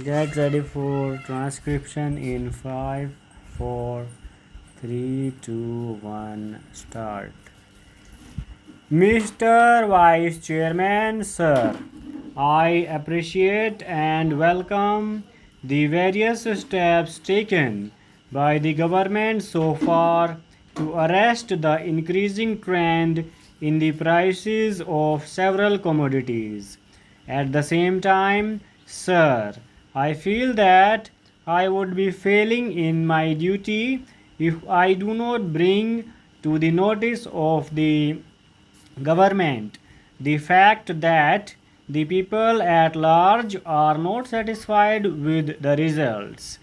Get ready for transcription in 5, 4, 3, 2, 1, start. Mr. Vice Chairman, sir, I appreciate and welcome the various steps taken by the government so far to arrest the increasing trend in the prices of several commodities. At the same time, sir, I feel that I would be failing in my duty if I do not bring to the notice of the government the fact that the people at large are not satisfied with the results.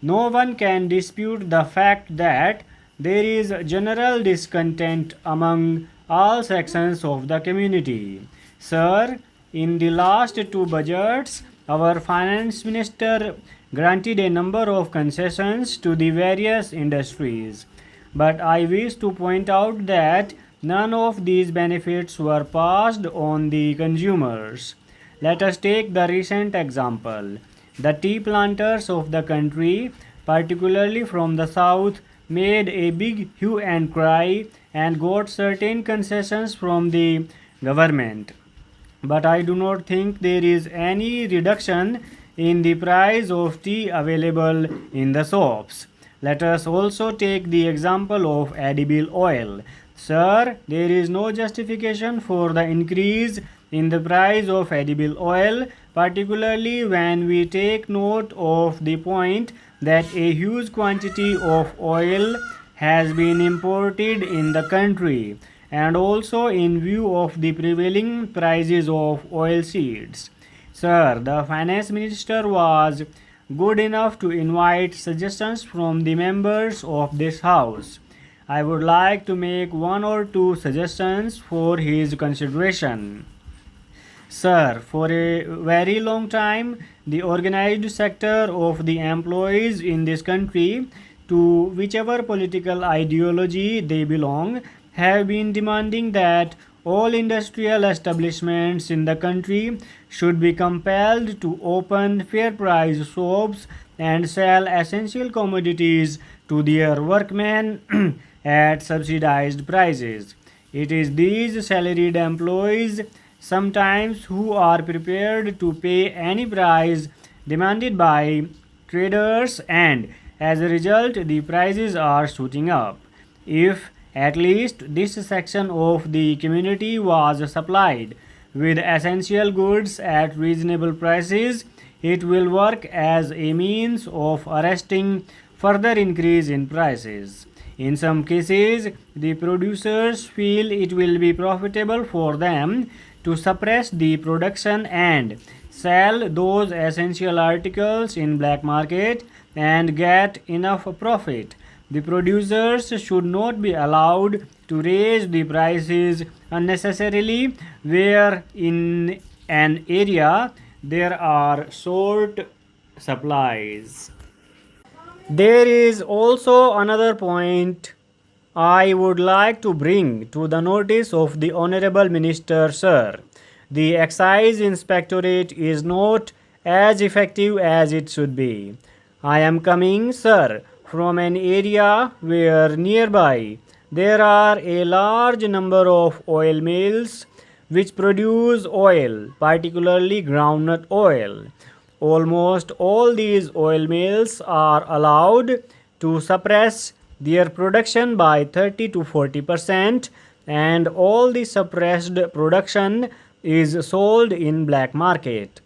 No one can dispute the fact that there is general discontent among all sections of the community. Sir, in the last two budgets, our finance minister granted a number of concessions to the various industries. But I wish to point out that none of these benefits were passed on the consumers. Let us take the recent example. The tea planters of the country, particularly from the south, made a big hue and cry and got certain concessions from the government. But I do not think there is any reduction in the price of tea available in the shops. Let us also take the example of edible oil. Sir, there is no justification for the increase in the price of edible oil, particularly when we take note of the point that a huge quantity of oil has been imported in the country, and also in view of the prevailing prices of oil seeds. Sir, the finance minister was good enough to invite suggestions from the members of this house. I would like to make one or two suggestions for his consideration. Sir, for a very long time, the organized sector of the employees in this country, to whichever political ideology they belong, have been demanding that all industrial establishments in the country should be compelled to open fair price shops and sell essential commodities to their workmen at subsidized prices. It is these salaried employees sometimes who are prepared to pay any price demanded by traders, and as a result the prices are shooting up. If at least this section of the community was supplied with essential goods at reasonable prices, it will work as a means of arresting further increase in prices. In some cases, the producers feel it will be profitable for them to suppress the production and sell those essential articles in black market and get enough profit. The producers should not be allowed to raise the prices unnecessarily where in an area there are short supplies. There is also another point I would like to bring to the notice of the Honorable Minister, sir. The Excise Inspectorate is not as effective as it should be. I am coming, sir, from an area where nearby there are a large number of oil mills which produce oil, particularly groundnut oil. Almost all these oil mills are allowed to suppress their production by 30 to 40%, and all the suppressed production is sold in black market.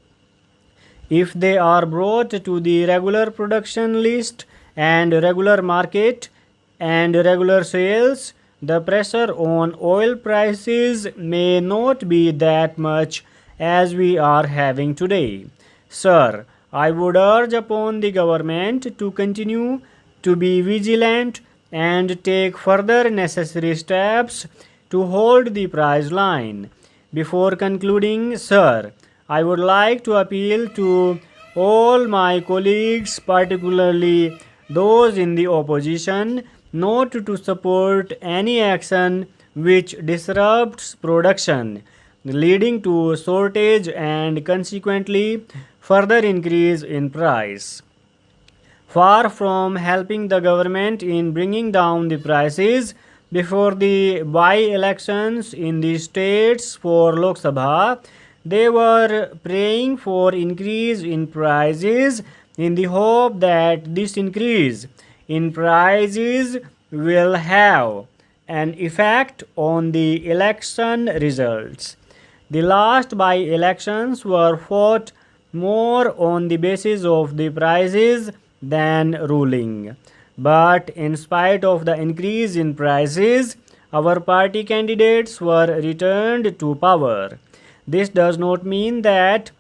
If they are brought to the regular production list and regular market and regular sales, the pressure on oil prices may not be that much as we are having today. Sir, I would urge upon the government to continue to be vigilant and take further necessary steps to hold the price line. Before concluding, sir, I would like to appeal to all my colleagues, particularly those in the opposition, not to support any action which disrupts production, leading to shortage and consequently further increase in price. Far from helping the government in bringing down the prices, before the by-elections in the states for Lok Sabha, they were praying for increase in prices in the hope that this increase in prices will have an effect on the election results. The last by-elections were fought more on the basis of the prices than ruling. But in spite of the increase in prices, our party candidates were returned to power. This does not mean that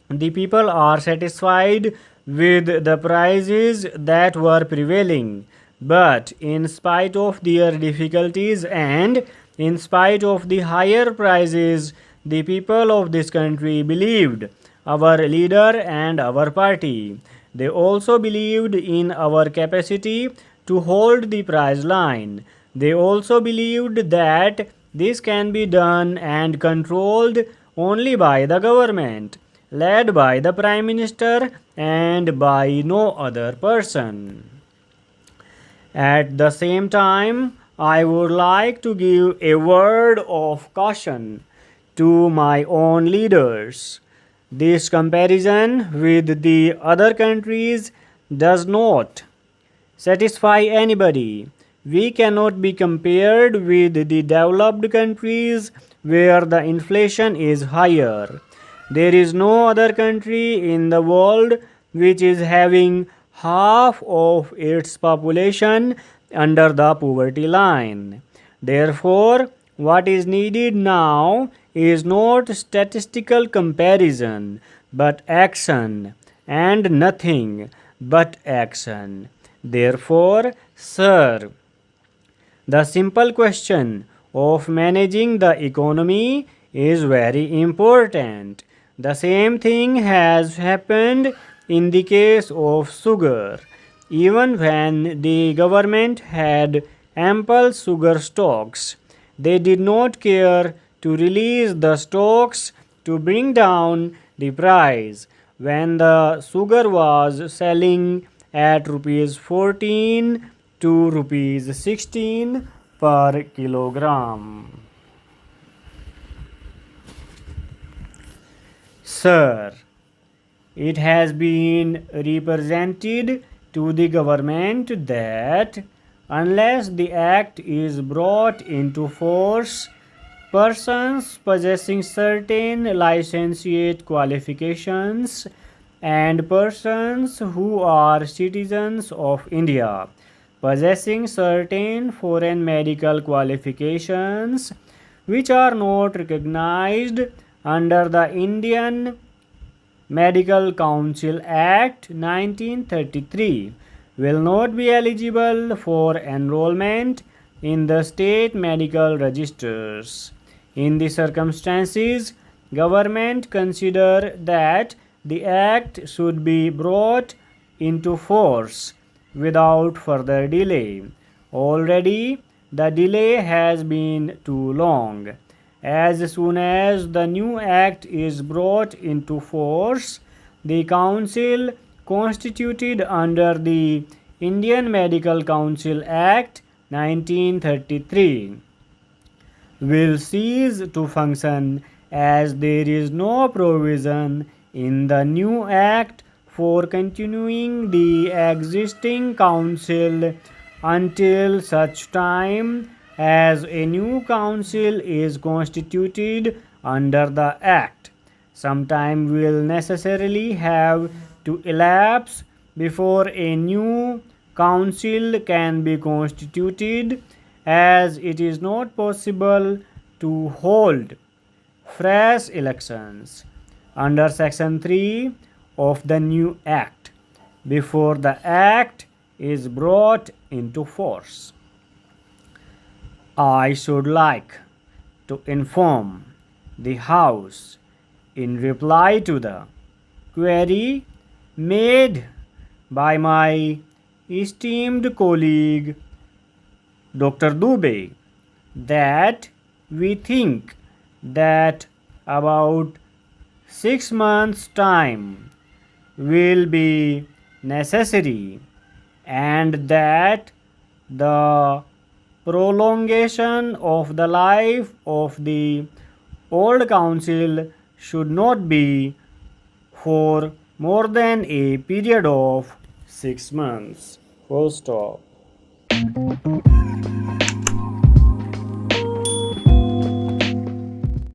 the people are satisfied with the prices that were prevailing, but in spite of their difficulties and in spite of the higher prices, the people of this country believed our leader and our party. They also believed in our capacity to hold the price line. They also believed that this can be done and controlled only by the government, led by the Prime Minister and by no other person. At the same time, I would like to give a word of caution to my own leaders. This comparison with the other countries does not satisfy anybody. We cannot be compared with the developed countries where the inflation is higher. There is no other country in the world which is having half of its population under the poverty line. Therefore, what is needed now is not statistical comparison but action, and nothing but action. Therefore, sir, the simple question of managing the economy is very important. The same thing has happened in the case of sugar. Even when the government had ample sugar stocks, they did not care to release the stocks to bring down the price. When the sugar was selling at rupees 14 to rupees 16 per kilogram. Sir, it has been represented to the government that unless the act is brought into force, persons possessing certain licentiate qualifications and persons who are citizens of India possessing certain foreign medical qualifications which are not recognized under the Indian Medical Council Act 1933 will not be eligible for enrollment in the state medical registers. In these circumstances, government consider that the act should be brought into force without further delay. Already the delay has been too long. As soon as the new act is brought into force, the council constituted under the Indian Medical Council Act 1933 will cease to function, as there is no provision in the new act for continuing the existing council until such time as a new council is constituted under the act. Some time will necessarily have to elapse before a new council can be constituted, as it is not possible to hold fresh elections under section 3 of the new act before the act is brought into force. I should like to inform the House in reply to the query made by my esteemed colleague Dr. Dubey that we think that about 6 months' time will be necessary, and that the prolongation of the life of the old council should not be for more than a period of 6 months. Full stop.